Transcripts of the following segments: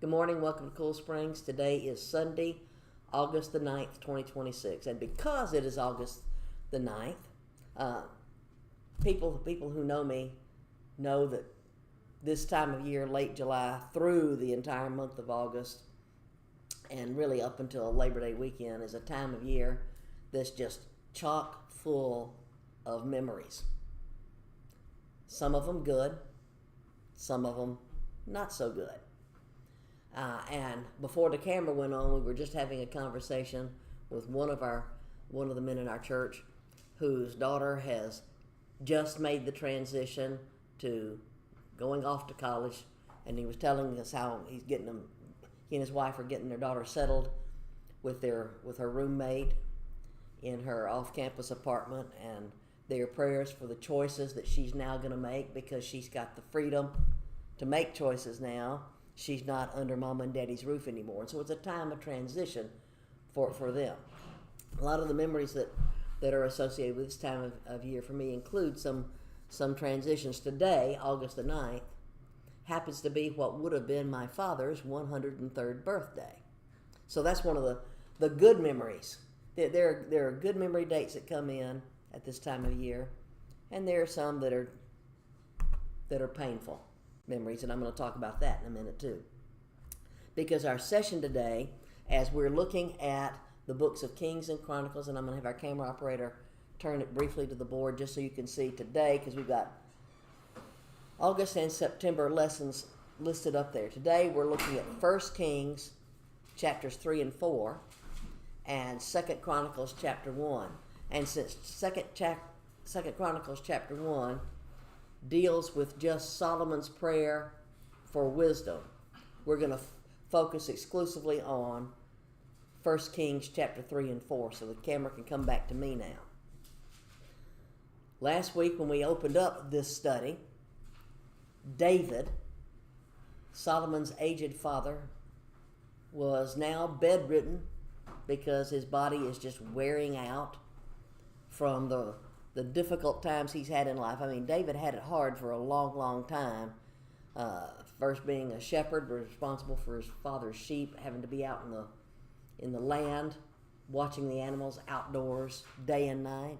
Good morning. Welcome to Cool Springs. Today is Sunday, August the 9th, 2026. And because it is August the 9th, people who know me know that this time of year, late July through the entire month of August, and really up until Labor Day weekend, is a time of year that's just chock full of memories. Some of them good, some of them not so good. And before the camera went on, we were just having a conversation with one of the men in our church whose daughter has just made the transition to going off to college, and he was telling us how he and his wife are getting their daughter settled with her roommate in her off-campus apartment, and their prayers for the choices that she's now going to make, because she's got the freedom to make choices now. She's not under mom and daddy's roof anymore. And so it's a time of transition for them. A lot of the memories that are associated with this time of year for me include some transitions. Today, August the 9th, happens to be what would have been my father's 103rd birthday. So that's one of the good memories. There are good memory dates that come in at this time of year, and there are some that are painful memories, and I'm going to talk about that in a minute too. Because our session today, as we're looking at the books of Kings and Chronicles, and I'm going to have our camera operator turn it briefly to the board just so you can see today, because we've got August and September lessons listed up there. Today we're looking at 1 Kings chapters 3 and 4 and 2 Chronicles chapter 1. And since 2 Chronicles chapter 1 deals with just Solomon's prayer for wisdom, we're going to focus exclusively on 1 Kings chapter 3 and 4, so the camera can come back to me now. Last week when we opened up this study, David, Solomon's aged father, was now bedridden because his body is just wearing out from the difficult times he's had in life. I mean, David had it hard for a long, long time. First being a shepherd, responsible for his father's sheep, having to be out in the land, watching the animals outdoors day and night.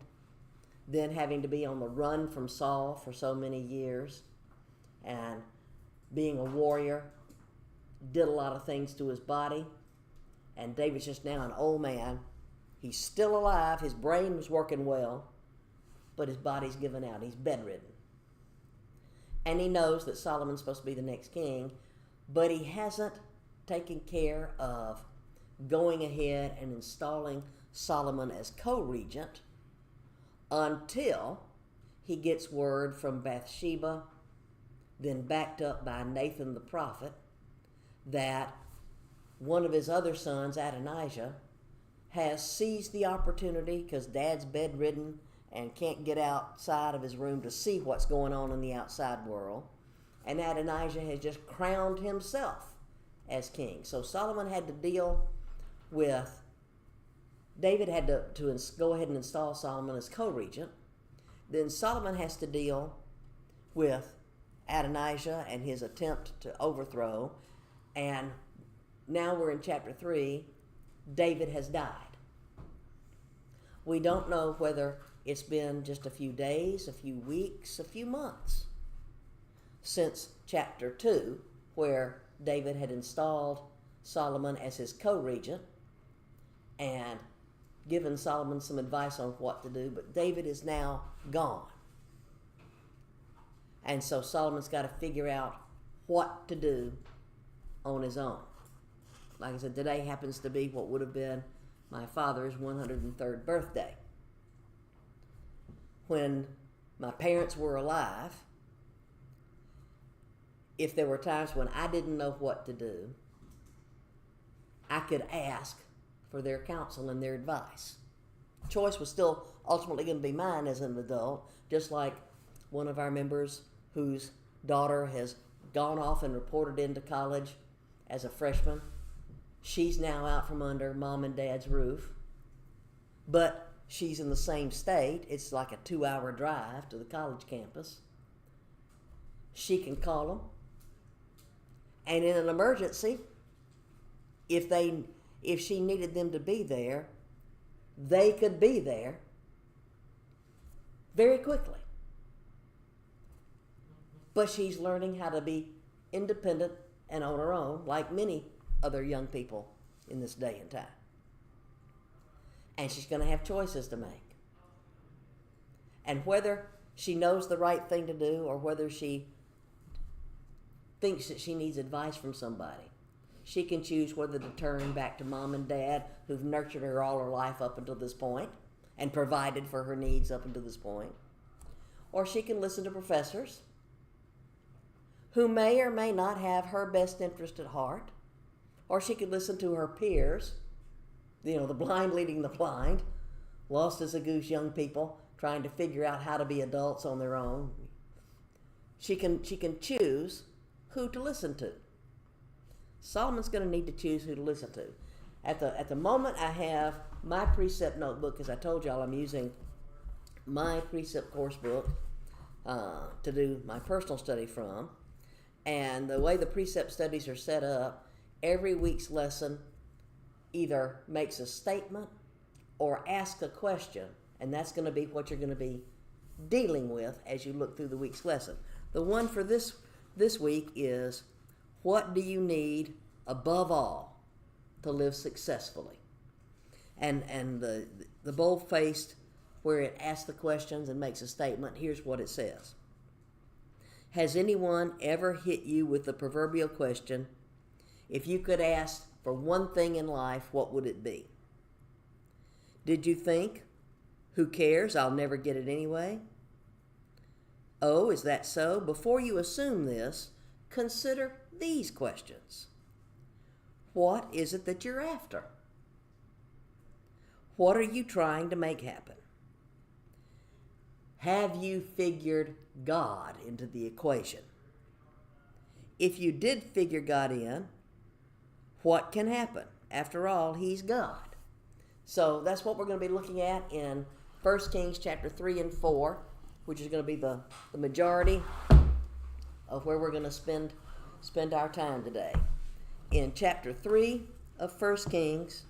Then having to be on the run from Saul for so many years, and being a warrior, did a lot of things to his body. And David's just now an old man. He's still alive. His brain was working well, but his body's given out. He's bedridden. And he knows that Solomon's supposed to be the next king, but he hasn't taken care of going ahead and installing Solomon as co-regent until he gets word from Bathsheba, then backed up by Nathan the prophet, that one of his other sons, Adonijah, has seized the opportunity, because dad's bedridden and can't get outside of his room to see what's going on in the outside world. And Adonijah has just crowned himself as king. So Solomon had to deal with, David had to go ahead and install Solomon as co-regent. Then Solomon has to deal with Adonijah and his attempt to overthrow. And now we're in chapter 3. David has died. We don't know whether it's been just a few days, a few weeks, a few months since chapter 2, where David had installed Solomon as his co-regent and given Solomon some advice on what to do, but David is now gone. And so Solomon's got to figure out what to do on his own. Like I said, today happens to be what would have been my father's 103rd birthday. When my parents were alive, if there were times when I didn't know what to do, I could ask for their counsel and their advice. Choice was still ultimately going to be mine as an adult, just like one of our members whose daughter has gone off and reported into college as a freshman. She's now out from under mom and dad's roof, but she's in the same state. It's like a 2-hour drive to the college campus. She can call them And in an emergency, if she needed them to be there, they could be there very quickly. But she's learning how to be independent and on her own, like many other young people in this day and time. And she's going to have choices to make. And whether she knows the right thing to do or whether she thinks that she needs advice from somebody, she can choose whether to turn back to mom and dad, who've nurtured her all her life up until this point and provided for her needs up until this point. Or she can listen to professors who may or may not have her best interest at heart. Or she could listen to her peers, the blind leading the blind, lost as a goose young people trying to figure out how to be adults on their own. She can choose who to listen to. Solomon's going to need to choose who to listen to. At the moment, I have my precept notebook. As I told y'all, I'm using my precept course book to do my personal study from. And the way the precept studies are set up, every week's lesson either makes a statement or asks a question, and that's going to be what you're going to be dealing with as you look through the week's lesson. The one for this week is, what do you need above all to live successfully? And the bold-faced, where it asks the questions and makes a statement, here's what it says. Has anyone ever hit you with the proverbial question, if you could ask for one thing in life, what would it be? Did you think, who cares, I'll never get it anyway? Oh, is that so? Before you assume this, consider these questions. What is it that you're after? What are you trying to make happen? Have you figured God into the equation? If you did figure God in, what can happen? After all, He's God. So that's what we're going to be looking at in 1 Kings chapter 3 and 4, which is going to be the majority of where we're going to spend our time today. In chapter 3 of 1 Kings,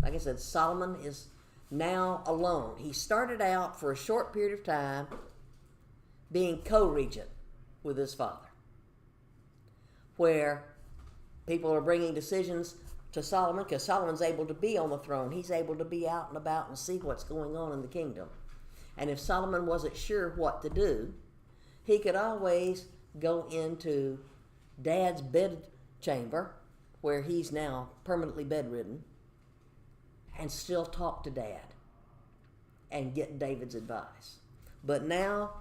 like I said, Solomon is now alone. He started out for a short period of time being co-regent with his father, where people are bringing decisions to Solomon because Solomon's able to be on the throne. He's able to be out and about and see what's going on in the kingdom. And if Solomon wasn't sure what to do, he could always go into Dad's bed chamber, where he's now permanently bedridden, and still talk to Dad and get David's advice. But now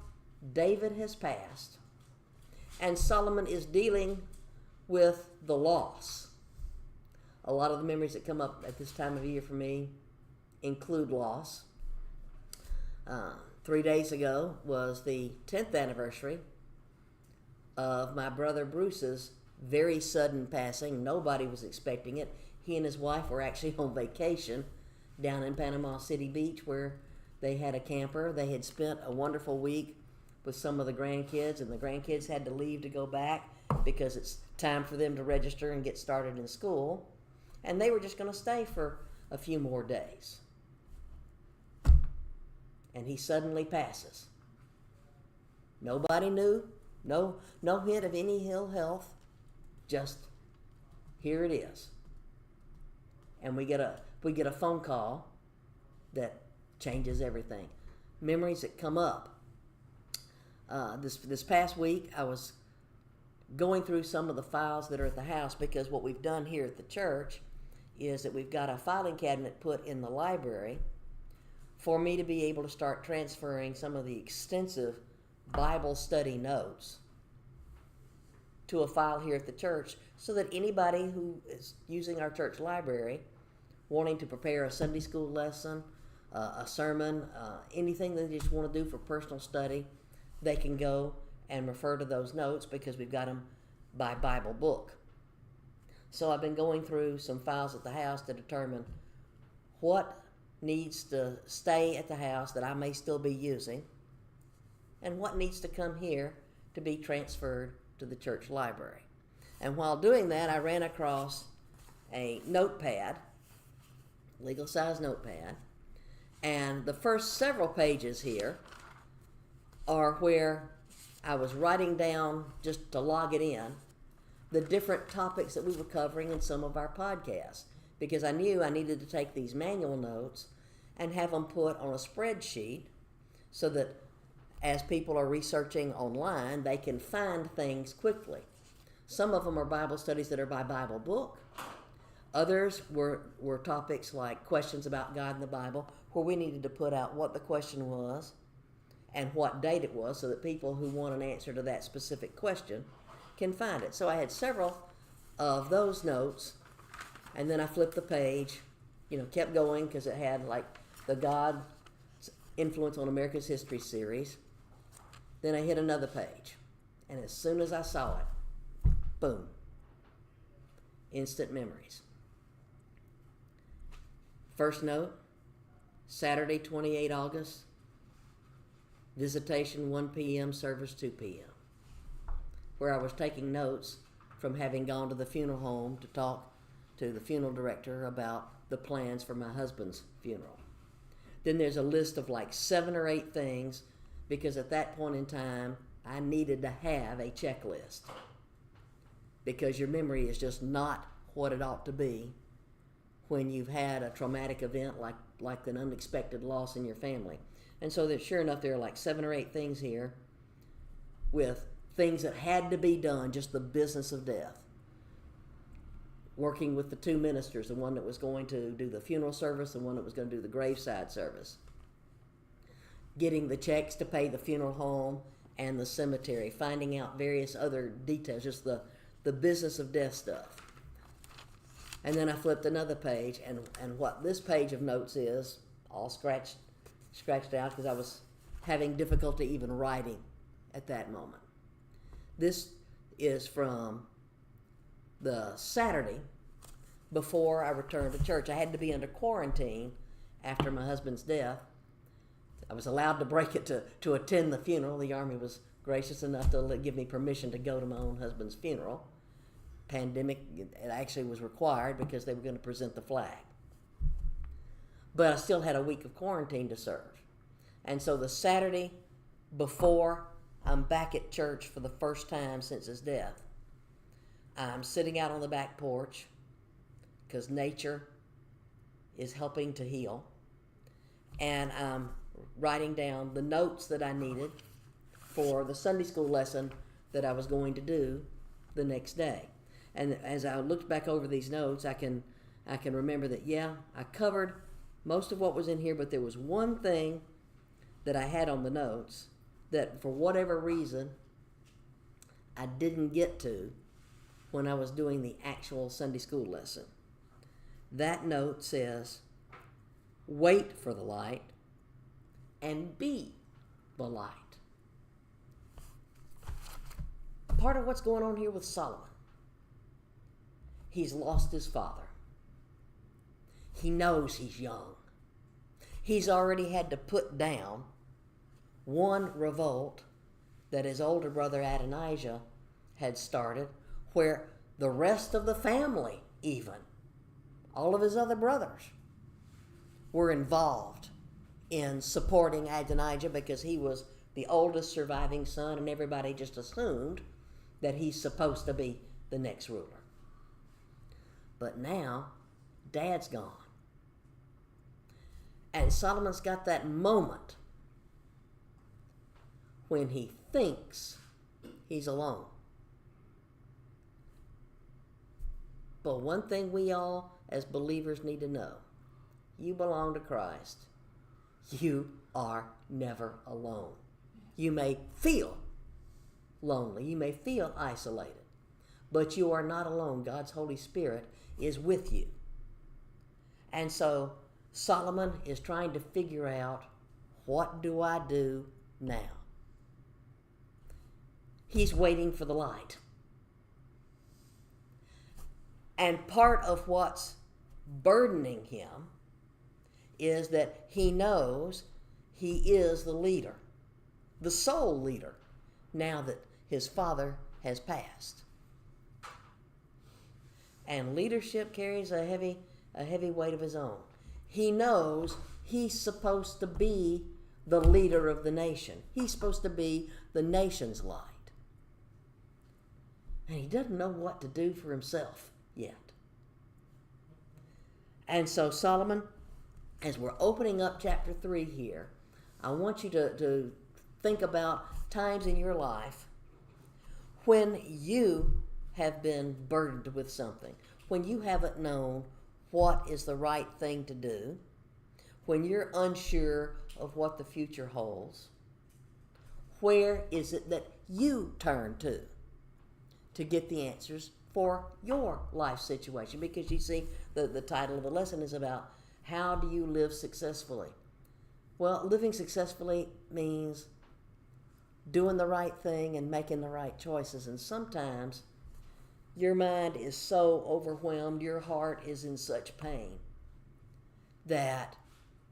David has passed, and Solomon is dealing with the loss. A lot of the memories that come up at this time of year for me include loss. 3 days ago was the 10th anniversary of my brother Bruce's very sudden passing. Nobody was expecting it. He and his wife were actually on vacation down in Panama City Beach, where they had a camper. They had spent a wonderful week with some of the grandkids, and the grandkids had to leave to go back because it's time for them to register and get started in school. And they were just going to stay for a few more days. And he suddenly passes. Nobody knew. No hint of any ill health. Just, here it is. And we get a phone call that changes everything. Memories that come up. This past week, I was going through some of the files that are at the house, because what we've done here at the church is that we've got a filing cabinet put in the library for me to be able to start transferring some of the extensive Bible study notes to a file here at the church, so that anybody who is using our church library, wanting to prepare a Sunday school lesson, a sermon, anything that they just want to do for personal study, they can go and refer to those notes, because we've got them by Bible book. So I've been going through some files at the house to determine what needs to stay at the house that I may still be using, and what needs to come here to be transferred to the church library. And while doing that, I ran across a notepad, legal size notepad, and the first several pages here are where I was writing down, just to log it in, the different topics that we were covering in some of our podcasts, because I knew I needed to take these manual notes and have them put on a spreadsheet so that as people are researching online, they can find things quickly. Some of them are Bible studies that are by Bible book. Others were topics like questions about God in the Bible, where we needed to put out what the question was and what date it was so that people who want an answer to that specific question can find it. So I had several of those notes, and then I flipped the page, kept going because it had like the God's influence on America's history series. Then I hit another page, and as soon as I saw it, boom, instant memories. First note, Saturday, 28 August, visitation 1 p.m., service 2 p.m., where I was taking notes from having gone to the funeral home to talk to the funeral director about the plans for my husband's funeral. Then there's a list of like 7 or 8 things, because at that point in time, I needed to have a checklist, because your memory is just not what it ought to be when you've had a traumatic event like an unexpected loss in your family. And so that, sure enough, there are like 7 or 8 things here with things that had to be done, just the business of death. Working with the 2 ministers, the one that was going to do the funeral service, the one that was going to do the graveside service. Getting the checks to pay the funeral home and the cemetery, finding out various other details, just the business of death stuff. And then I flipped another page, and what this page of notes is, all scratched out because I was having difficulty even writing at that moment. This is from the Saturday before I returned to church. I had to be under quarantine after my husband's death. I was allowed to break it to attend the funeral. The Army was gracious enough to give me permission to go to my own husband's funeral. Pandemic, it actually was required because they were going to present the flag. But I still had a week of quarantine to serve. And so the Saturday before I'm back at church for the first time since his death, I'm sitting out on the back porch because nature is helping to heal. And I'm writing down the notes that I needed for the Sunday school lesson that I was going to do the next day. And as I looked back over these notes, I can remember that, I covered most of what was in here, but there was one thing that I had on the notes that for whatever reason I didn't get to when I was doing the actual Sunday school lesson. That note says, wait for the light and be the light. Part of what's going on here with Solomon, he's lost his father. He knows he's young. He's already had to put down one revolt that his older brother Adonijah had started, where the rest of the family, even all of his other brothers, were involved in supporting Adonijah because he was the oldest surviving son, and everybody just assumed that he's supposed to be the next ruler. But now, Dad's gone. And Solomon's got that moment when he thinks he's alone. But one thing we all, as believers, need to know: you belong to Christ. You are never alone. You may feel lonely. You may feel isolated. But you are not alone. God's Holy Spirit is with you. And so Solomon is trying to figure out, what do I do now? He's waiting for the light. And part of what's burdening him is that he knows he is the leader, the sole leader, now that his father has passed. And leadership carries a heavy weight of his own. He knows he's supposed to be the leader of the nation. He's supposed to be the nation's light. And he doesn't know what to do for himself yet. And so Solomon, as we're opening up chapter 3 here, I want you to think about times in your life when you have been burdened with something, when you haven't known what is the right thing to do, when you're unsure of what the future holds. Where is it that you turn to get the answers for your life situation? Because you see, the title of the lesson is about how do you live successfully? Well, living successfully means doing the right thing and making the right choices. And sometimes your mind is so overwhelmed, your heart is in such pain that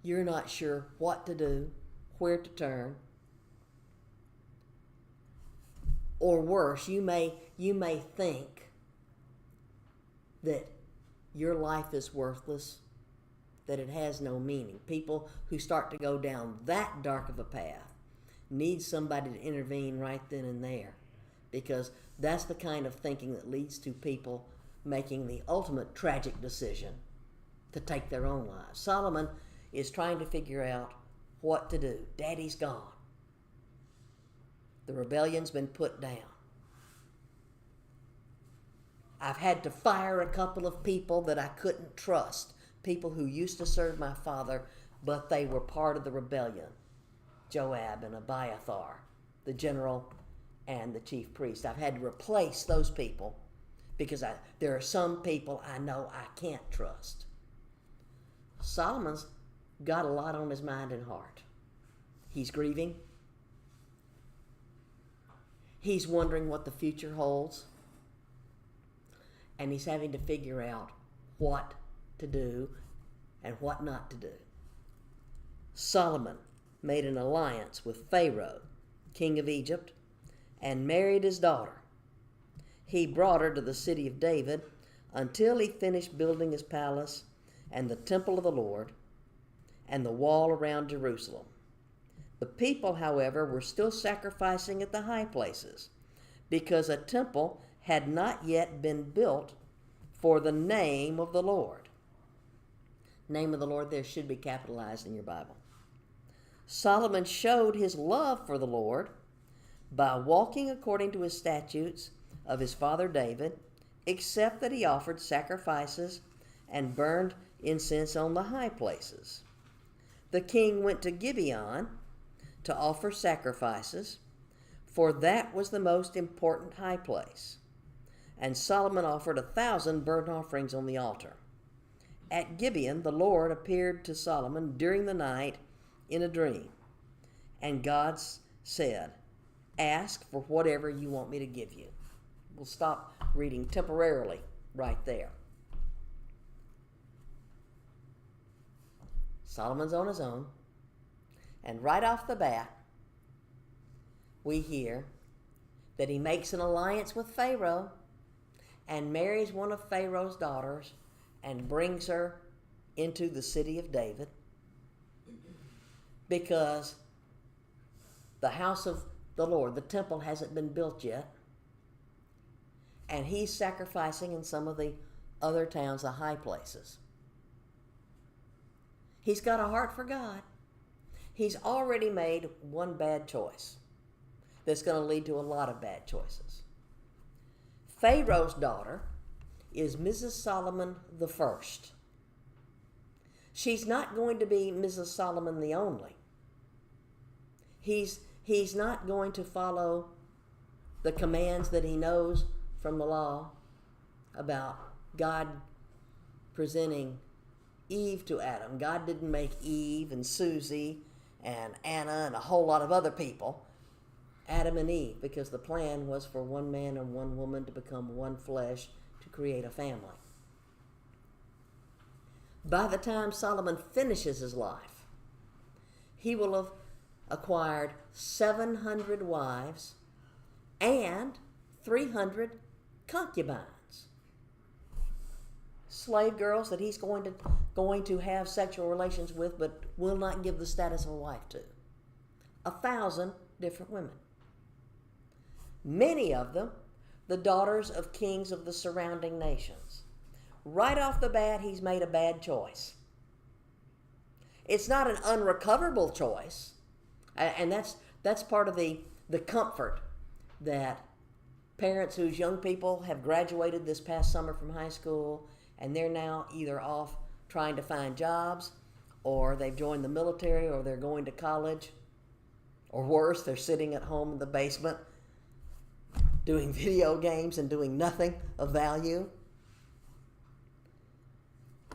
you're not sure what to do, where to turn. Or worse, you may think that your life is worthless, that it has no meaning. People who start to go down that dark of a path need somebody to intervene right then and there, because that's the kind of thinking that leads to people making the ultimate tragic decision to take their own lives. Solomon is trying to figure out what to do. Daddy's gone. The rebellion's been put down. I've had to fire a couple of people that I couldn't trust, people who used to serve my father, but they were part of the rebellion. Joab and Abiathar, the general and the chief priest. I've had to replace those people because there are some people I know I can't trust. Solomon's got a lot on his mind and heart. He's grieving. He's wondering what the future holds. And he's having to figure out what to do and what not to do. Solomon made an alliance with Pharaoh, king of Egypt, and married his daughter. He brought her to the city of David until he finished building his palace and the temple of the Lord and the wall around Jerusalem. The people, however, were still sacrificing at the high places because a temple had not yet been built for the name of the Lord. Name of the Lord there should be capitalized in your Bible. Solomon showed his love for the Lord by walking according to his statutes of his father David, except that he offered sacrifices and burned incense on the high places. The king went to Gibeon to offer sacrifices, for that was the most important high place. And Solomon offered 1,000 burnt offerings on the altar. At Gibeon, the Lord appeared to Solomon during the night in a dream. And God said, "Ask for whatever you want me to give you." We'll stop reading temporarily right there. Solomon's on his own. And right off the bat, we hear that he makes an alliance with Pharaoh and marries one of Pharaoh's daughters and brings her into the city of David because the house of the Lord, the temple, hasn't been built yet. And he's sacrificing in some of the other towns, the high places. He's got a heart for God. He's already made one bad choice that's going to lead to a lot of bad choices. Pharaoh's daughter is Mrs. Solomon the first. She's not going to be Mrs. Solomon the only. He's not going to follow the commands that he knows from the law about God presenting Eve to Adam. God didn't make Eve and Susie and Anna and a whole lot of other people. Adam and Eve, because the plan was for one man and one woman to become one flesh to create a family. By the time Solomon finishes his life, he will have acquired 700 wives and 300 concubines. slave girls that he's going to have sexual relations with, but will not give the status of a wife to. 1,000 different women. Many of them the daughters of kings of the surrounding nations. Right off the bat, he's made a bad choice. It's not an unrecoverable choice, and that's part of the comfort that parents whose young people have graduated this past summer from high school, and they're now either off trying to find jobs, or they've joined the military, or they're going to college, or worse, they're sitting at home in the basement doing video games and doing nothing of value.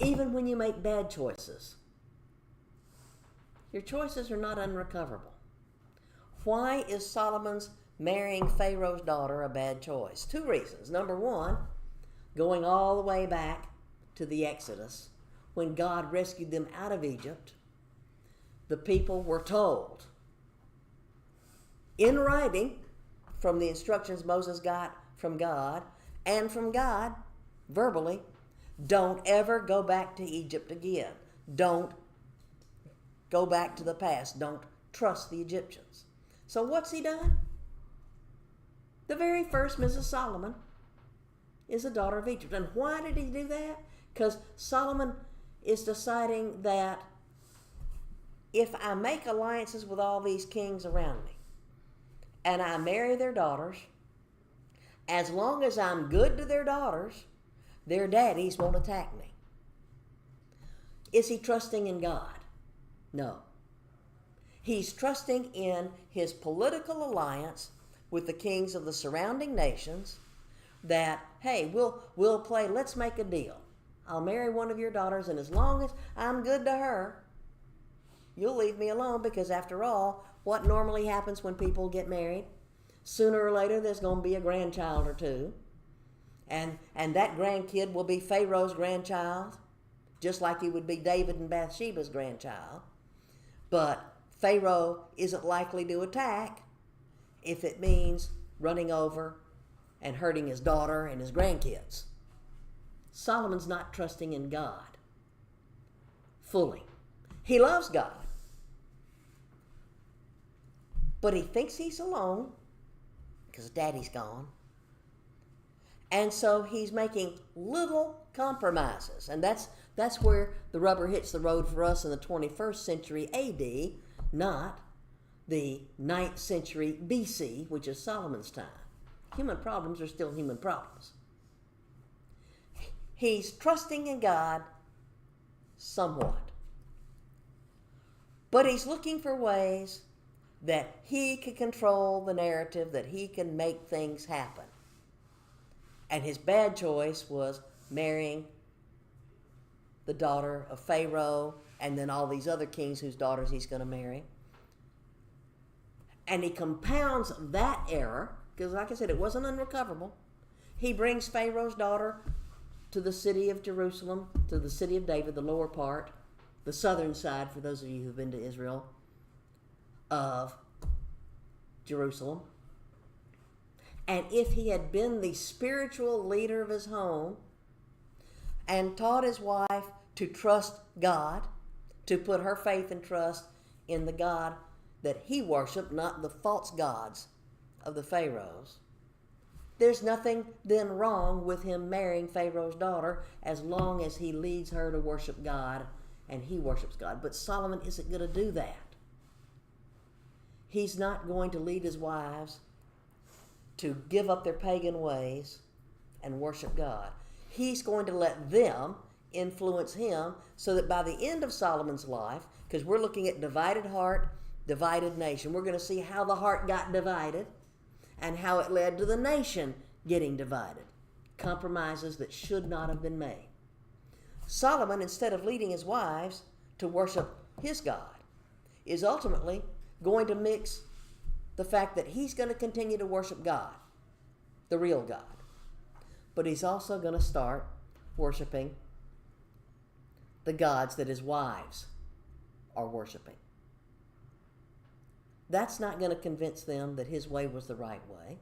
Even when you make bad choices, your choices are not unrecoverable. Why is Solomon's marrying Pharaoh's daughter a bad choice? 2 reasons. Number 1, going all the way back to the Exodus, when God rescued them out of Egypt, the people were told in writing from the instructions Moses got from God, and from God verbally, don't ever go back to Egypt again. Don't go back to the past. Don't trust the Egyptians. So what's he done? The very first Mrs. Solomon is a daughter of Egypt. And why did he do that? Because Solomon is deciding that if I make alliances with all these kings around me, and I marry their daughters, as long as I'm good to their daughters, their daddies won't attack me. Is he trusting in God? No. He's trusting in his political alliance with the kings of the surrounding nations that, hey, we'll play, let's make a deal. I'll marry one of your daughters, and as long as I'm good to her, you'll leave me alone, because after all, what normally happens when people get married? Sooner or later, there's going to be a grandchild or two. And that grandkid will be Pharaoh's grandchild, just like he would be David and Bathsheba's grandchild. But Pharaoh isn't likely to attack if it means running over and hurting his daughter and his grandkids. Solomon's not trusting in God fully. He loves God, but he thinks he's alone because daddy's gone. And so he's making little compromises. And that's where the rubber hits the road for us in the 21st century AD, not the 9th century BC, which is Solomon's time. Human problems are still human problems. He's trusting in God somewhat. But he's looking for ways that he can control the narrative, that he can make things happen. And his bad choice was marrying the daughter of Pharaoh and then all these other kings whose daughters he's going to marry. And he compounds that error, because like I said, it wasn't unrecoverable. He brings Pharaoh's daughter to the city of Jerusalem, to the city of David, the lower part, the southern side, for those of you who've been to Israel, of Jerusalem. And if he had been the spiritual leader of his home and taught his wife to trust God, to put her faith and trust in the God that he worshiped, not the false gods of the Pharaohs, there's nothing then wrong with him marrying Pharaoh's daughter as long as he leads her to worship God and he worships God. But Solomon isn't going to do that. He's not going to lead his wives to give up their pagan ways and worship God. He's going to let them influence him so that by the end of Solomon's life, because we're looking at divided heart, divided nation, we're going to see how the heart got divided and how it led to the nation getting divided. Compromises that should not have been made. Solomon, instead of leading his wives to worship his God, is ultimately going to mix the fact that he's going to continue to worship God, the real God, but he's also going to start worshiping the gods that his wives are worshiping. That's not going to convince them that his way was the right way.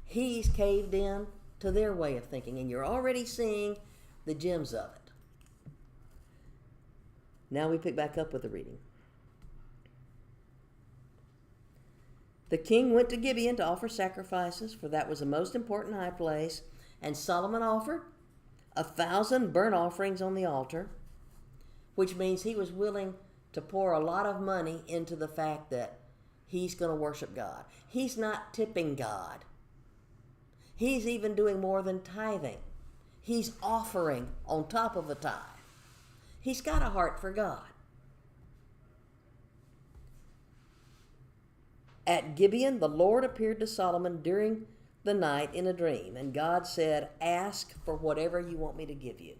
He's caved in to their way of thinking, and you're already seeing the gems of it. Now we pick back up with the reading. The king went to Gibeon to offer sacrifices, for that was the most important high place, and Solomon offered 1,000 burnt offerings on the altar, which means he was willing to pour a lot of money into the fact that he's going to worship God. He's not tipping God. He's even doing more than tithing. He's offering on top of a tithe. He's got a heart for God. At Gibeon, the Lord appeared to Solomon during the night in a dream, and God said, "Ask for whatever you want me to give you."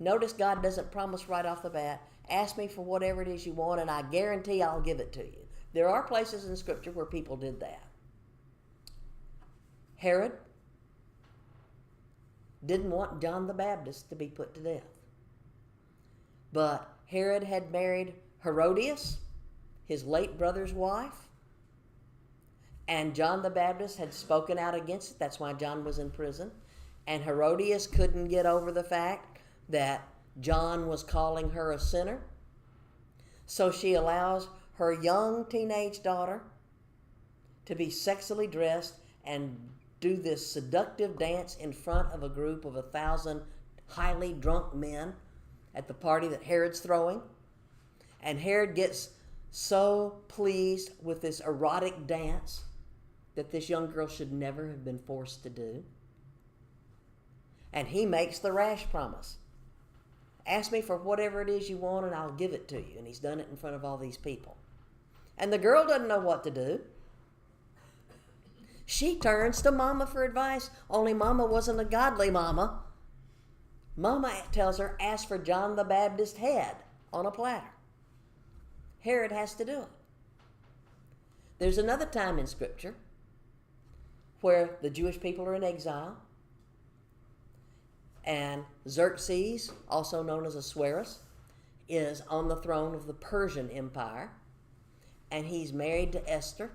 Notice God doesn't promise right off the bat, ask me for whatever it is you want, and I guarantee I'll give it to you. There are places in Scripture where people did that. Herod didn't want John the Baptist to be put to death. But Herod had married Herodias, his late brother's wife, and John the Baptist had spoken out against it. That's why John was in prison. And Herodias couldn't get over the fact that John was calling her a sinner. So she allows her young teenage daughter to be sexually dressed and do this seductive dance in front of a group of 1,000 highly drunk men at the party that Herod's throwing. And Herod gets so pleased with this erotic dance that this young girl should never have been forced to do. And he makes the rash promise. Ask me for whatever it is you want and I'll give it to you. And he's done it in front of all these people. And the girl doesn't know what to do. She turns to Mama for advice, only Mama wasn't a godly mama. Mama tells her, ask for John the Baptist's head on a platter. Herod has to do it. There's another time in Scripture where the Jewish people are in exile, and Xerxes, also known as Ahasuerus, is on the throne of the Persian Empire, and he's married to Esther,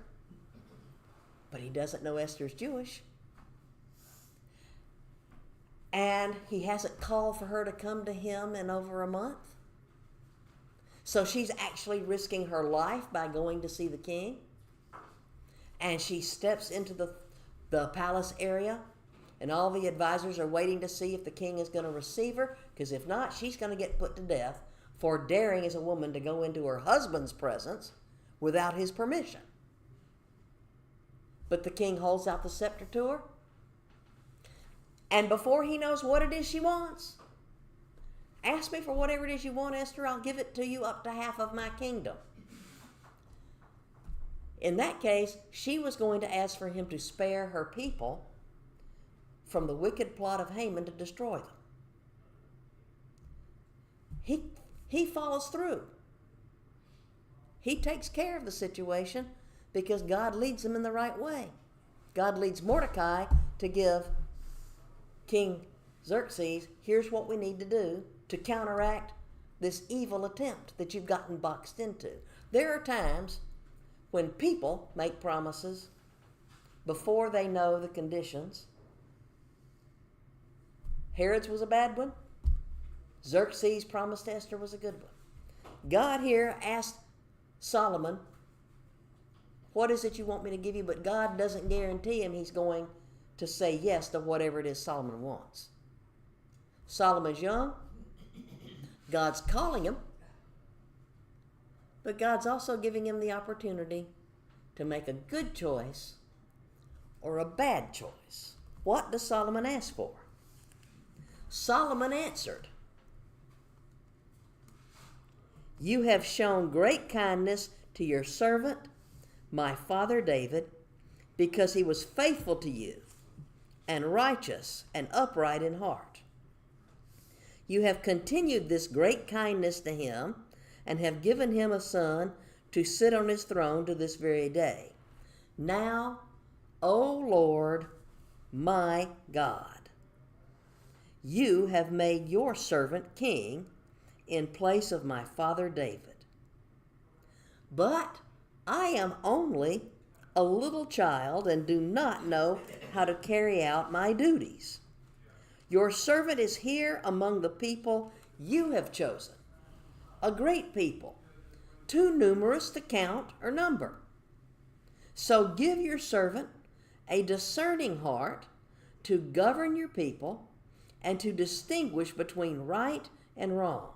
but he doesn't know Esther's Jewish. And he hasn't called for her to come to him in over a month. So she's actually risking her life by going to see the king. And she steps into the palace area, and all the advisors are waiting to see if the king is going to receive her, because if not, she's going to get put to death for daring as a woman to go into her husband's presence without his permission. But the king holds out the scepter to her, and before he knows what it is she wants, ask me for whatever it is you want, Esther, I'll give it to you, up to half of my kingdom. In that case, she was going to ask for him to spare her people from the wicked plot of Haman to destroy them. He follows through. He takes care of the situation because God leads him in the right way. God leads Mordecai to give King Xerxes, here's what we need to do to counteract this evil attempt that you've gotten boxed into. There are times when people make promises before they know the conditions. Herod's was a bad one. Xerxes' promise to Esther was a good one. God here asked Solomon, what is it you want me to give you? But God doesn't guarantee him he's going to say yes to whatever it is Solomon wants. Solomon's young. God's calling him. But God's also giving him the opportunity to make a good choice or a bad choice. What does Solomon ask for? Solomon answered, "You have shown great kindness to your servant, my father David, because he was faithful to you and righteous and upright in heart. You have continued this great kindness to him and have given him a son to sit on his throne to this very day. Now, O Lord, my God, you have made your servant king in place of my father David. But I am only a little child and do not know how to carry out my duties. Your servant is here among the people you have chosen, a great people, too numerous to count or number. So give your servant a discerning heart to govern your people and to distinguish between right and wrong.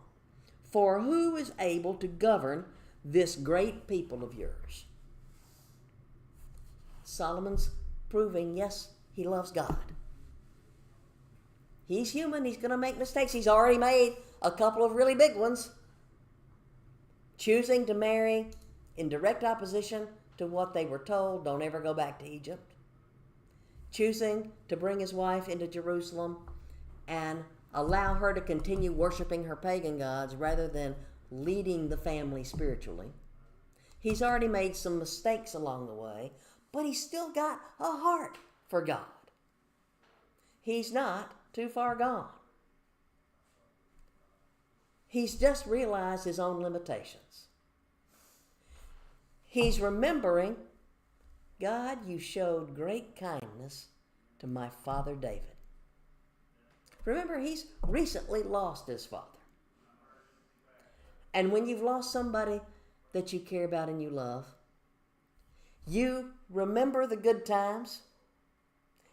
For who is able to govern this great people of yours? Solomon's proving, yes, he loves God. He's human. He's going to make mistakes. He's already made a couple of really big ones. Choosing to marry in direct opposition to what they were told, don't ever go back to Egypt. Choosing to bring his wife into Jerusalem and allow her to continue worshiping her pagan gods rather than leading the family spiritually. He's already made some mistakes along the way, but he's still got a heart for God. He's not too far gone. He's just realized his own limitations. He's remembering, God, you showed great kindness to my father David. Remember, he's recently lost his father. And when you've lost somebody that you care about and you love, you remember the good times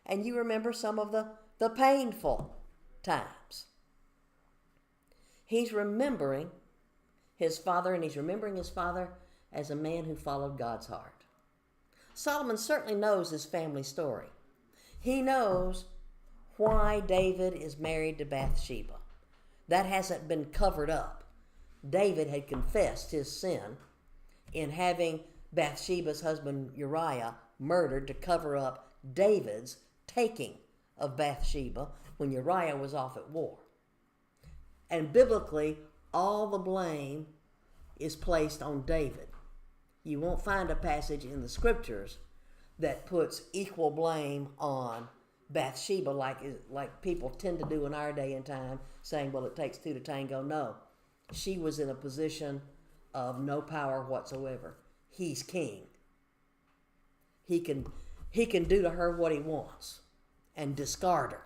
and you remember some of the painful times. He's remembering his father, and he's remembering his father as a man who followed God's heart. Solomon certainly knows his family story. He knows why David is married to Bathsheba. That hasn't been covered up. David had confessed his sin in having Bathsheba's husband Uriah murdered to cover up David's taking of Bathsheba when Uriah was off at war. And biblically, all the blame is placed on David. You won't find a passage in the scriptures that puts equal blame on Bathsheba like people tend to do in our day and time, saying, well, it takes two to tango. No, she was in a position of no power whatsoever. He's king. He can do to her what he wants and discard her.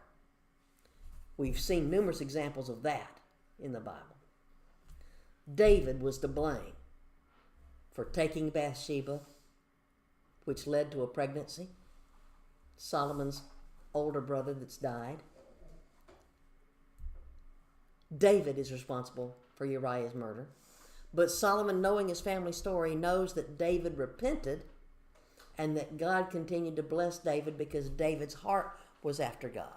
We've seen numerous examples of that in the Bible. David was to blame for taking Bathsheba, which led to a pregnancy. Solomon's older brother that's died. David is responsible for Uriah's murder. But Solomon, knowing his family story, knows that David repented and that God continued to bless David because David's heart was after God.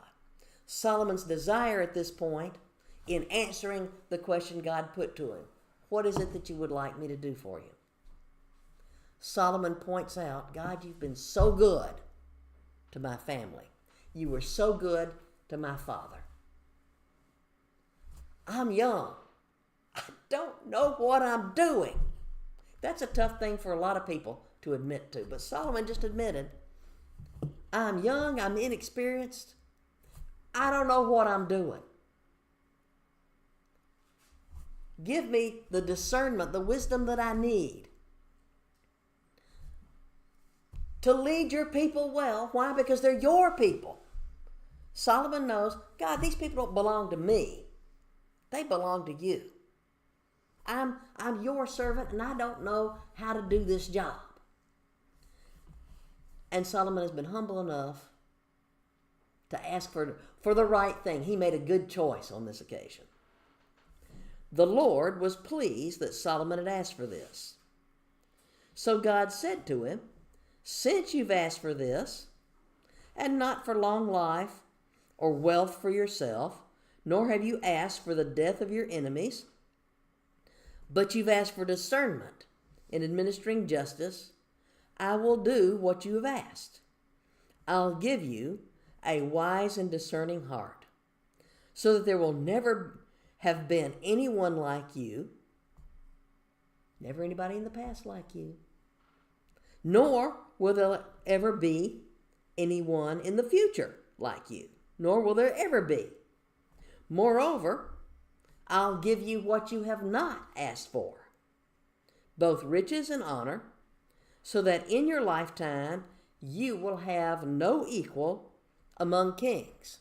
Solomon's desire at this point, in answering the question God put to him, what is it that you would like me to do for you? Solomon points out, God, you've been so good to my family. You were so good to my father. I'm young. I don't know what I'm doing. That's a tough thing for a lot of people to admit to. But Solomon just admitted, I'm young, I'm inexperienced. I don't know what I'm doing. Give me the discernment, the wisdom that I need to lead your people well. Why? Because they're your people. Solomon knows, God, these people don't belong to me. They belong to you. I'm your servant, and I don't know how to do this job. And Solomon has been humble enough to ask for the right thing. He made a good choice on this occasion. The Lord was pleased that Solomon had asked for this. So God said to him, since you've asked for this, and not for long life or wealth for yourself, nor have you asked for the death of your enemies, but you've asked for discernment in administering justice, I will do what you have asked. I'll give you a wise and discerning heart, so that there will never have been anyone like you, never anybody in the past like you, nor will there ever be anyone in the future like you, nor will there ever be. Moreover, I'll give you what you have not asked for, both riches and honor, so that in your lifetime you will have no equal among kings.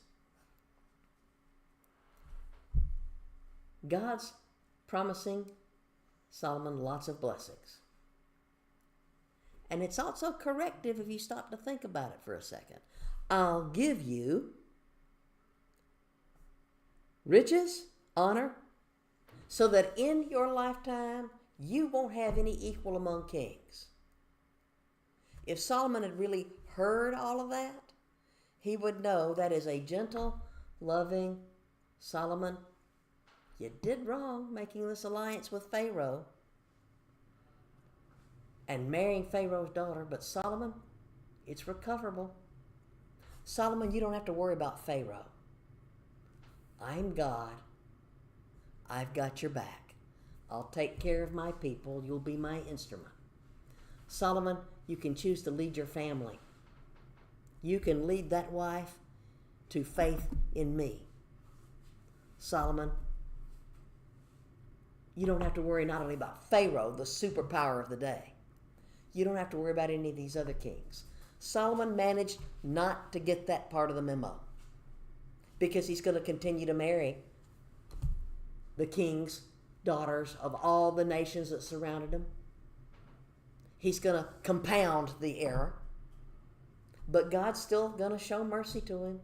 God's promising Solomon lots of blessings. And it's also corrective if you stop to think about it for a second. I'll give you riches, honor, so that in your lifetime you won't have any equal among kings. If Solomon had really heard all of that, he would know that is a gentle, loving Solomon. You did wrong making this alliance with Pharaoh and marrying Pharaoh's daughter, but Solomon, it's recoverable. Solomon, you don't have to worry about Pharaoh. I'm God. I've got your back. I'll take care of my people. You'll be my instrument. Solomon, you can choose to lead your family. You can lead that wife to faith in me. Solomon, you don't have to worry not only about Pharaoh, the superpower of the day. You don't have to worry about any of these other kings. Solomon managed not to get that part of the memo because he's going to continue to marry the king's daughters of all the nations that surrounded him. He's going to compound the error. But God's still going to show mercy to him.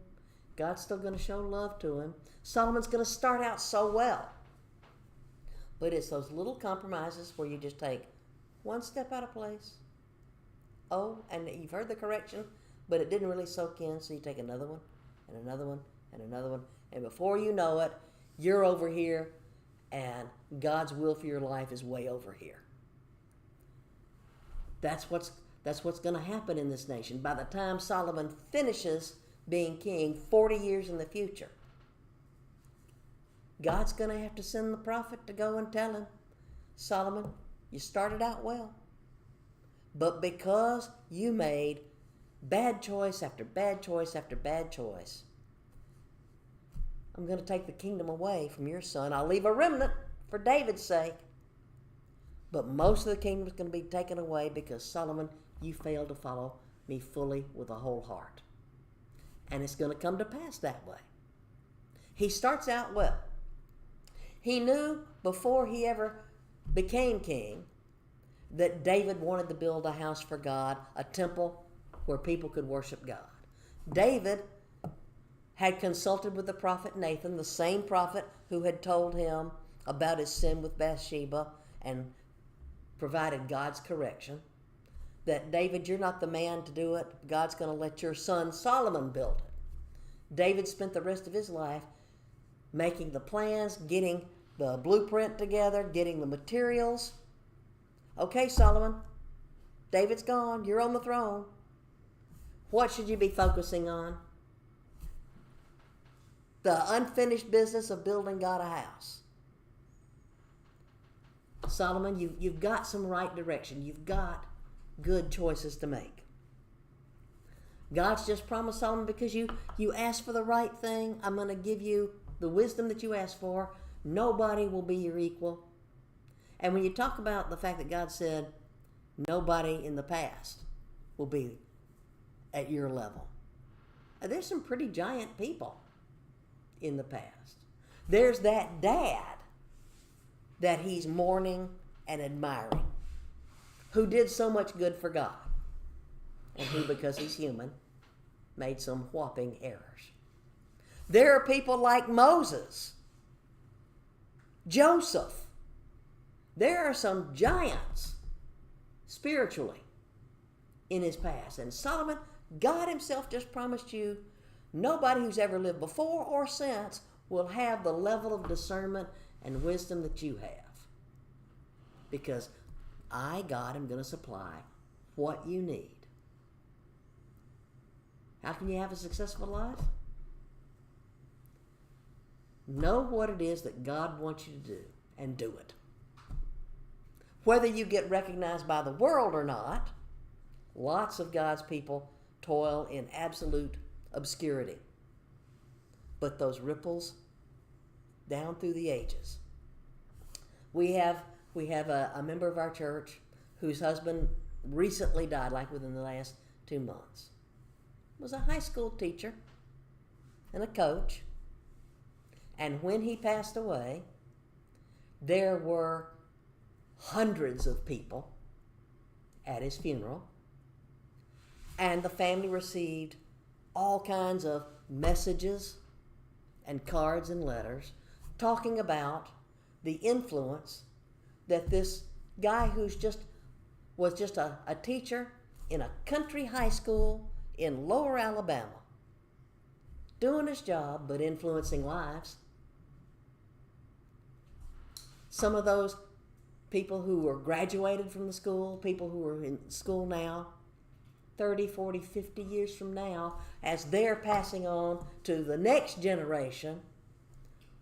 God's still going to show love to him. Solomon's going to start out so well. But it's those little compromises where you just take one step out of place. Oh, and you've heard the correction, but it didn't really soak in, so you take another one, and another one, and another one. And before you know it, you're over here, and God's will for your life is way over here. That's what's going to happen in this nation. By the time Solomon finishes being king 40 years in the future, God's going to have to send the prophet to go and tell him, Solomon, you started out well, but because you made bad choice after bad choice after bad choice, I'm going to take the kingdom away from your son. I'll leave a remnant for David's sake, but most of the kingdom is going to be taken away because, Solomon, you failed to follow me fully with a whole heart. And it's going to come to pass that way. He starts out well. He knew before he ever became king that David wanted to build a house for God, a temple where people could worship God. David had consulted with the prophet Nathan, the same prophet who had told him about his sin with Bathsheba and provided God's correction. That, David, you're not the man to do it. God's going to let your son Solomon build it. David spent the rest of his life making the plans, getting the blueprint together, getting the materials. Okay, Solomon, David's gone. You're on the throne. What should you be focusing on? The unfinished business of building God a house. Solomon, you've got some right direction. You've got good choices to make. God's just promised Solomon, because you asked for the right thing, I'm going to give you the wisdom that you asked for. Nobody will be your equal. And when you talk about the fact that God said nobody in the past will be at your level, there's some pretty giant people in the past. There's that dad that he's mourning and admiring, who did so much good for God, and who, because he's human, made some whopping errors. There are people like Moses, Joseph. There are some giants spiritually in his past. And Solomon, God himself just promised you, nobody who's ever lived before or since will have the level of discernment and wisdom that you have. Because I, God, am going to supply what you need. How can you have a successful life? Know what it is that God wants you to do and do it. Whether you get recognized by the world or not, lots of God's people toil in absolute obscurity. But those ripples down through the ages. We have a member of our church whose husband recently died, like within the last 2 months. Was a high school teacher and a coach. And when he passed away, there were hundreds of people at his funeral, and the family received all kinds of messages and cards and letters talking about the influence that this guy was just a teacher in a country high school in Lower Alabama, doing his job but influencing lives. Some of those people who were graduated from the school, people who are in school now, 30, 40, 50 years from now, as they're passing on to the next generation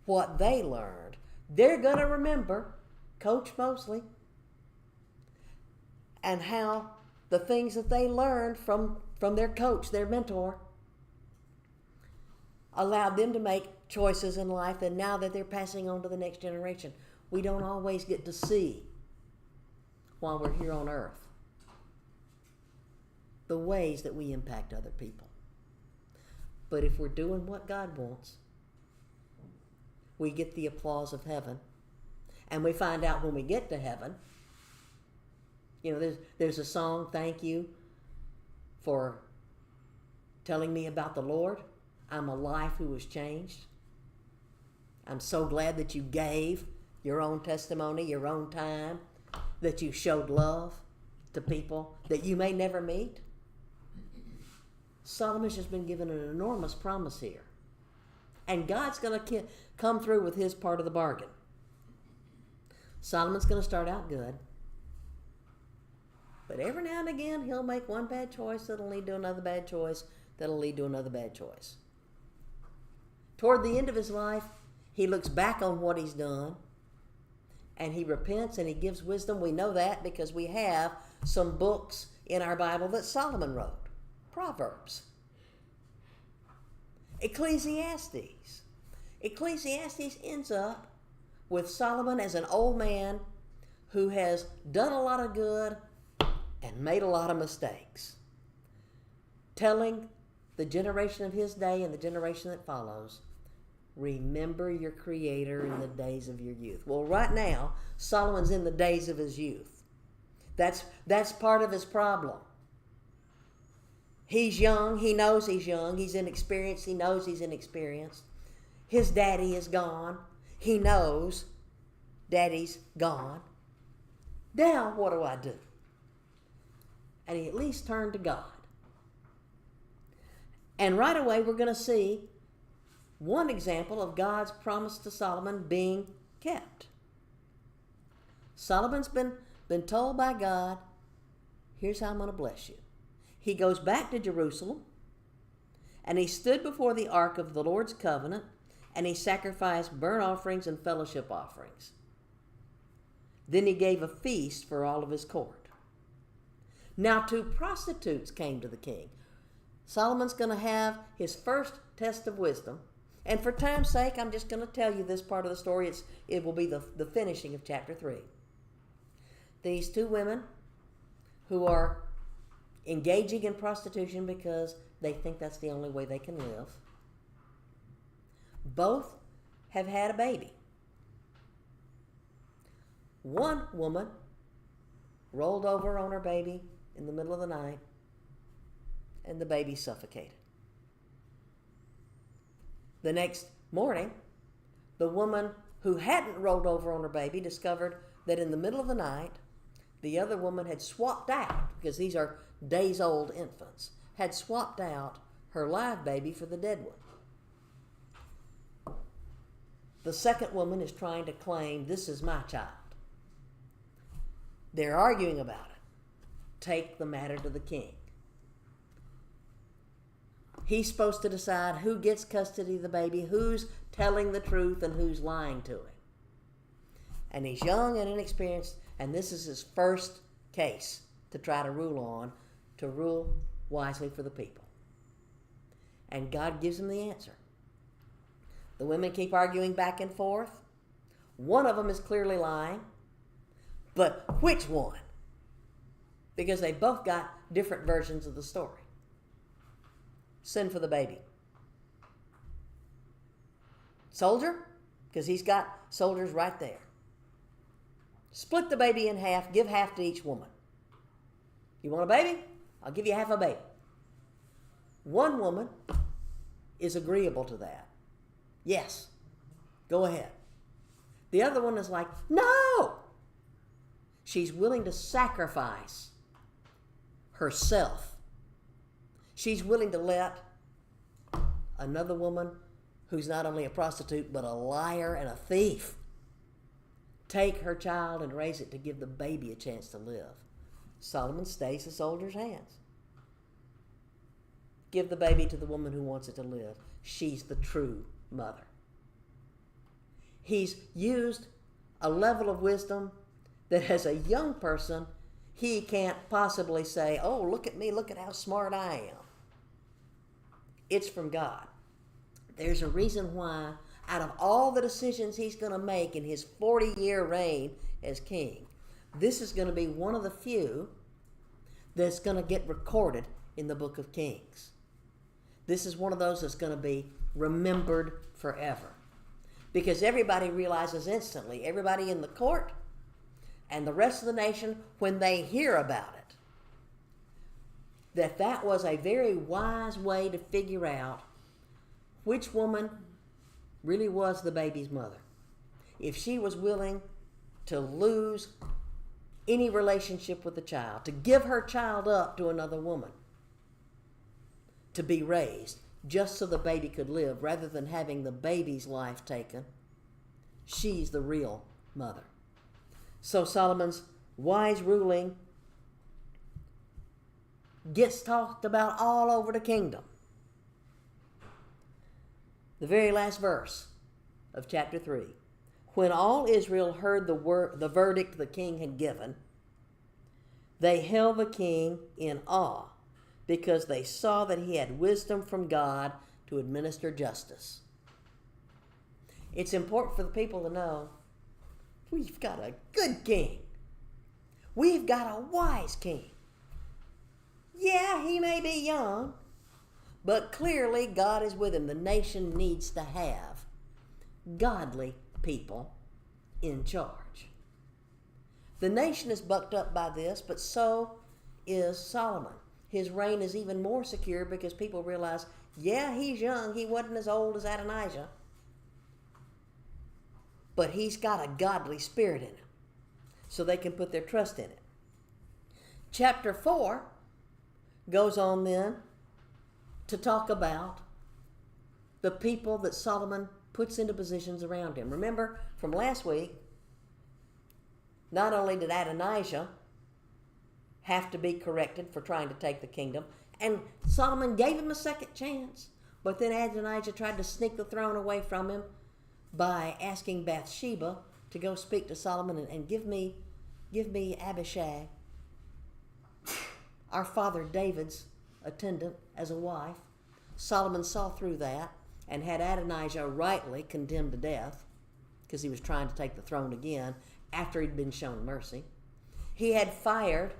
what they learned, they're going to remember Coach Mosley and how the things that they learned from their coach, their mentor, allowed them to make choices in life that now that they're passing on to the next generation, we don't always get to see while we're here on earth. The ways that we impact other people. But if we're doing what God wants, we get the applause of heaven. And we find out when we get to heaven, you know, there's a song, "Thank you for telling me about the Lord. I'm a life who was changed. I'm so glad that you gave your own testimony, your own time, that you showed love to people that you may never meet." Solomon's just been given an enormous promise here. And God's going to come through with his part of the bargain. Solomon's going to start out good. But every now and again, he'll make one bad choice that'll lead to another bad choice, that'll lead to another bad choice. Toward the end of his life, he looks back on what he's done, and he repents and he gives wisdom. We know that because we have some books in our Bible that Solomon wrote. Proverbs. Ecclesiastes. Ecclesiastes ends up with Solomon as an old man who has done a lot of good and made a lot of mistakes, telling the generation of his day and the generation that follows, remember your Creator in the days of your youth. Well, right now, Solomon's in the days of his youth. That's part of his problem. He's young. He knows he's young. He's inexperienced. He knows he's inexperienced. His daddy is gone. He knows daddy's gone. Now what do I do? And he at least turned to God. And right away we're going to see one example of God's promise to Solomon being kept. Solomon's been told by God, here's how I'm going to bless you. He goes back to Jerusalem, and he stood before the ark of the Lord's covenant, and he sacrificed burnt offerings and fellowship offerings. Then he gave a feast for all of his court. Now 2 prostitutes came to the king. Solomon's going to have his first test of wisdom. And for time's sake, I'm just going to tell you this part of the story. It will be the finishing of chapter 3. These 2 women who are engaging in prostitution because they think that's the only way they can live. Both have had a baby. One woman rolled over on her baby in the middle of the night, and the baby suffocated. The next morning, the woman who hadn't rolled over on her baby discovered that in the middle of the night, the other woman had swapped out, because these are days-old infants, had swapped out her live baby for the dead one. The second woman is trying to claim, this is my child. They're arguing about it. Take the matter to the king. He's supposed to decide who gets custody of the baby, who's telling the truth, and who's lying to him. And he's young and inexperienced, and this is his first case to try to rule wisely for the people. And God gives him the answer. The women keep arguing back and forth. One of them is clearly lying. But which one? Because they both got different versions of the story. Send for the baby. Soldier? Because he's got soldiers right there. Split the baby in half, give half to each woman. You want a baby? I'll give you half a baby. One woman is agreeable to that. Yes, go ahead. The other one is like, no! She's willing to sacrifice herself. She's willing to let another woman who's not only a prostitute but a liar and a thief take her child and raise it to give the baby a chance to live. Solomon stays the soldier's hands. Give the baby to the woman who wants it to live. She's the true mother. He's used a level of wisdom that as a young person, he can't possibly say, oh, look at me, look at how smart I am. It's from God. There's a reason why, out of all the decisions he's going to make in his 40-year reign as king, this is going to be one of the few that's going to get recorded in the book of Kings. This is one of those that's going to be remembered forever. Because everybody realizes instantly, everybody in the court and the rest of the nation, when they hear about it, that was a very wise way to figure out which woman really was the baby's mother. If she was willing to lose any relationship with the child, to give her child up to another woman, to be raised, just so the baby could live, rather than having the baby's life taken, she's the real mother. So Solomon's wise ruling gets talked about all over the kingdom. The very last verse of chapter 3. When all Israel heard the verdict the king had given, they held the king in awe, because they saw that he had wisdom from God to administer justice. It's important for the people to know, we've got a good king. We've got a wise king. Yeah, he may be young, but clearly God is with him. The nation needs to have godly people in charge. The nation is bucked up by this, but so is Solomon. His reign is even more secure because people realize, yeah, he's young. He wasn't as old as Adonijah. But he's got a godly spirit in him, so they can put their trust in it. Chapter 4 goes on then to talk about the people that Solomon puts into positions around him. Remember from last week, not only did Adonijah have to be corrected for trying to take the kingdom, and Solomon gave him a second chance, but then Adonijah tried to sneak the throne away from him by asking Bathsheba to go speak to Solomon and give me Abishag, our father David's attendant, as a wife. Solomon saw through that and had Adonijah rightly condemned to death because he was trying to take the throne again after he'd been shown mercy. He had fired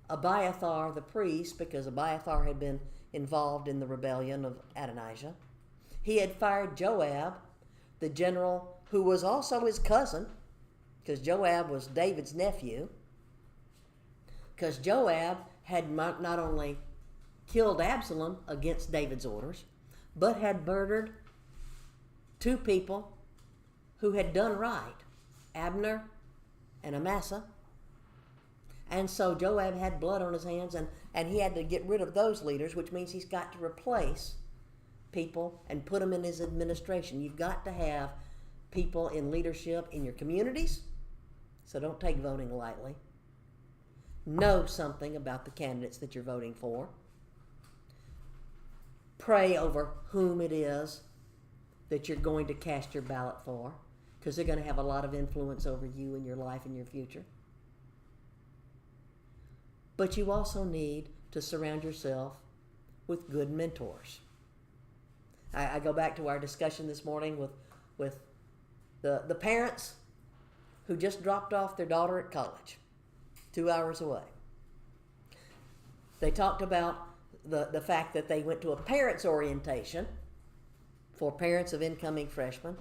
Abiathar the priest because Abiathar had been involved in the rebellion of Adonijah. He had fired Joab, the general who was also his cousin, because Joab was David's nephew, because Joab had not only killed Absalom against David's orders, but had murdered two people who had done right, Abner and Amasa. And so Joab had blood on his hands, and he had to get rid of those leaders, which means he's got to replace people and put them in his administration. You've got to have people in leadership in your communities, so don't take voting lightly. Know something about the candidates that you're voting for. Pray over whom it is that you're going to cast your ballot for, because they're going to have a lot of influence over you and your life and your future. But you also need to surround yourself with good mentors. I go back to our discussion this morning with the parents who just dropped off their daughter at college, 2 hours away. They talked about the fact that they went to a parents' orientation for parents of incoming freshmen,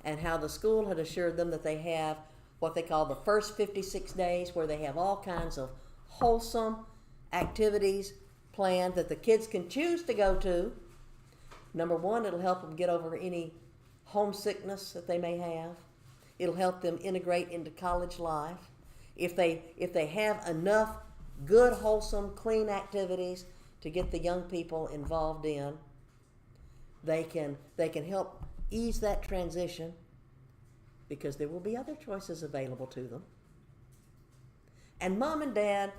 and how the school had assured them that they have what they call the first 56 days, where they have all kinds of wholesome activities planned that the kids can choose to go to. Number one, it'll help them get over any homesickness that they may have. It'll help them integrate into college life. If they have enough good, wholesome, clean activities to get the young people involved in, they can help ease that transition, because there will be other choices available to them. And mom and dad,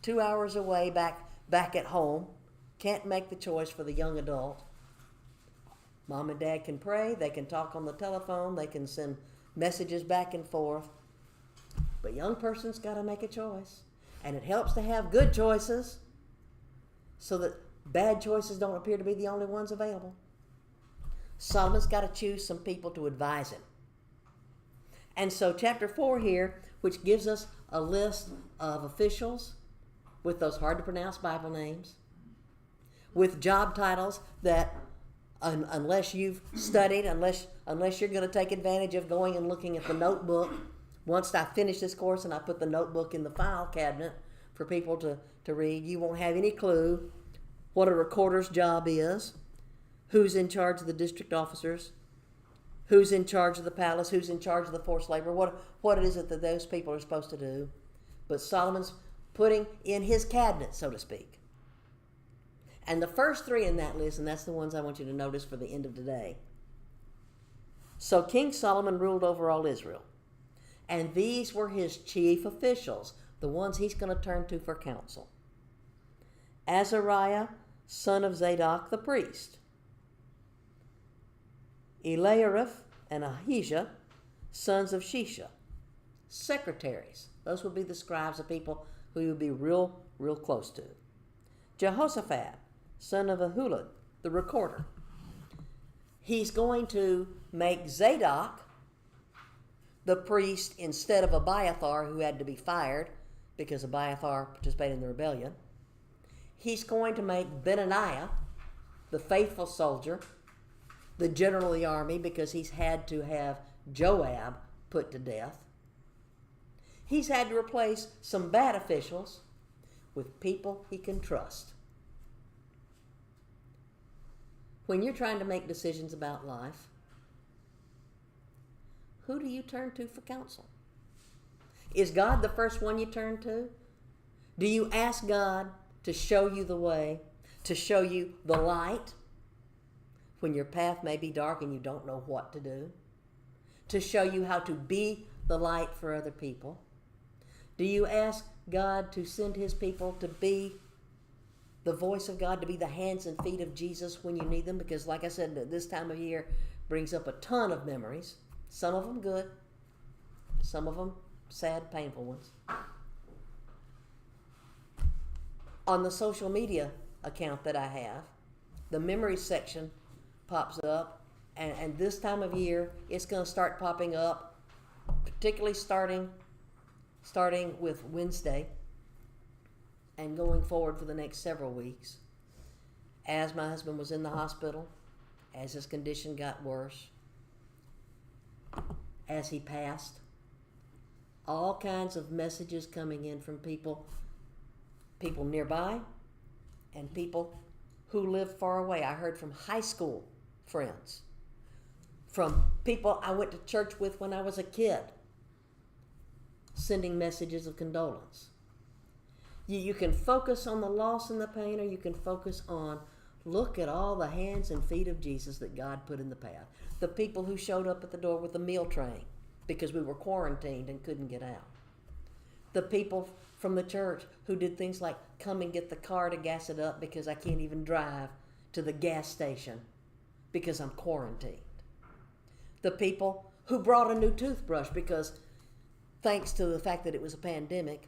2 hours away back at home, can't make the choice for the young adult. Mom and dad can pray, they can talk on the telephone, they can send messages back and forth. But young person's got to make a choice. And it helps to have good choices so that bad choices don't appear to be the only ones available. Solomon's got to choose some people to advise him. And so chapter 4 here, which gives us a list of officials with those hard to pronounce Bible names, with job titles that unless you've studied, unless you're going to take advantage of going and looking at the notebook, once I finish this course and I put the notebook in the file cabinet for people to read, you won't have any clue what a recorder's job is, who's in charge of the district officers, who's in charge of the palace, who's in charge of the forced labor, what it is that those people are supposed to do. But Solomon's putting in his cabinet, so to speak. And the first three in that list, and that's the ones I want you to notice for the end of today. So King Solomon ruled over all Israel. And these were his chief officials, the ones he's going to turn to for counsel. Azariah, son of Zadok the priest. Eliariph and Ahijah, sons of Shisha. Secretaries. Those would be the scribes of people who you would be real close to. Jehoshaphat, son of Ahulad, the recorder. He's going to make Zadok the priest instead of Abiathar, who had to be fired because Abiathar participated in the rebellion. He's going to make Benaniah the faithful soldier, the general of the army, because he's had to have Joab put to death. He's had to replace some bad officials with people he can trust. When you're trying to make decisions about life, who do you turn to for counsel? Is God the first one you turn to? Do you ask God to show you the way, to show you the light when your path may be dark and you don't know what to do? To show you how to be the light for other people? Do you ask God to send his people to be the voice of God, to be the hands and feet of Jesus when you need them? Because like I said, this time of year brings up a ton of memories. Some of them good, some of them sad, painful ones. On the social media account that I have, the memories section pops up, and this time of year it's going to start popping up, particularly starting with Wednesday and going forward for the next several weeks. As my husband was in the hospital, as his condition got worse, as he passed, all kinds of messages coming in from people nearby and people who live far away. I heard from high school friends, from people I went to church with when I was a kid, sending messages of condolence. You can focus on the loss and the pain, or you can focus on, look at all the hands and feet of Jesus that God put in the path. The people who showed up at the door with the meal train because we were quarantined and couldn't get out. The people from the church who did things like come and get the car to gas it up because I can't even drive to the gas station because I'm quarantined. The people who brought a new toothbrush because, thanks to the fact that it was a pandemic,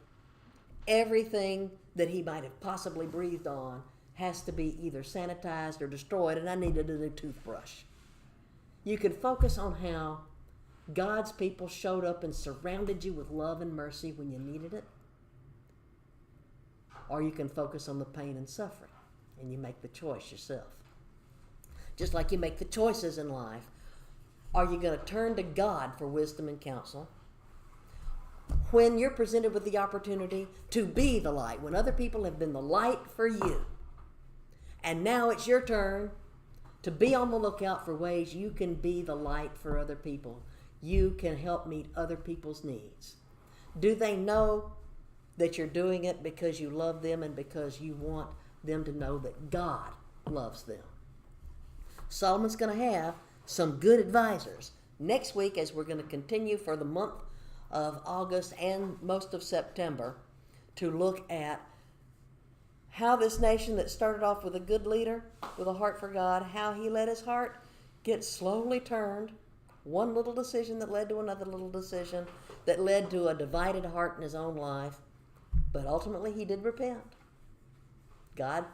everything that he might have possibly breathed on has to be either sanitized or destroyed, and I needed a new toothbrush. You can focus on how God's people showed up and surrounded you with love and mercy when you needed it, or you can focus on the pain and suffering, and you make the choice yourself. Just like you make the choices in life. Are you going to turn to God for wisdom and counsel, when you're presented with the opportunity to be the light, when other people have been the light for you, and now it's your turn to be on the lookout for ways you can be the light for other people. You can help meet other people's needs. Do they know that you're doing it because you love them and because you want them to know that God loves them? Solomon's going to have some good advisors. Next week, as we're going to continue for the month of August and most of September, to look at how this nation that started off with a good leader, with a heart for God, how he let his heart get slowly turned. One little decision that led to another little decision that led to a divided heart in his own life. But ultimately he did repent. God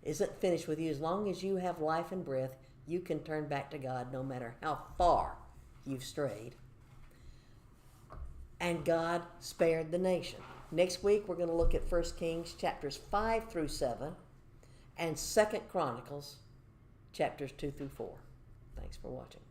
isn't finished with you. As long as you have life and breath, you can turn back to God no matter how far you've strayed. And God spared the nation. Next week, we're going to look at 1 Kings chapters 5 through 7 and 2 Chronicles chapters 2 through 4. Thanks for watching.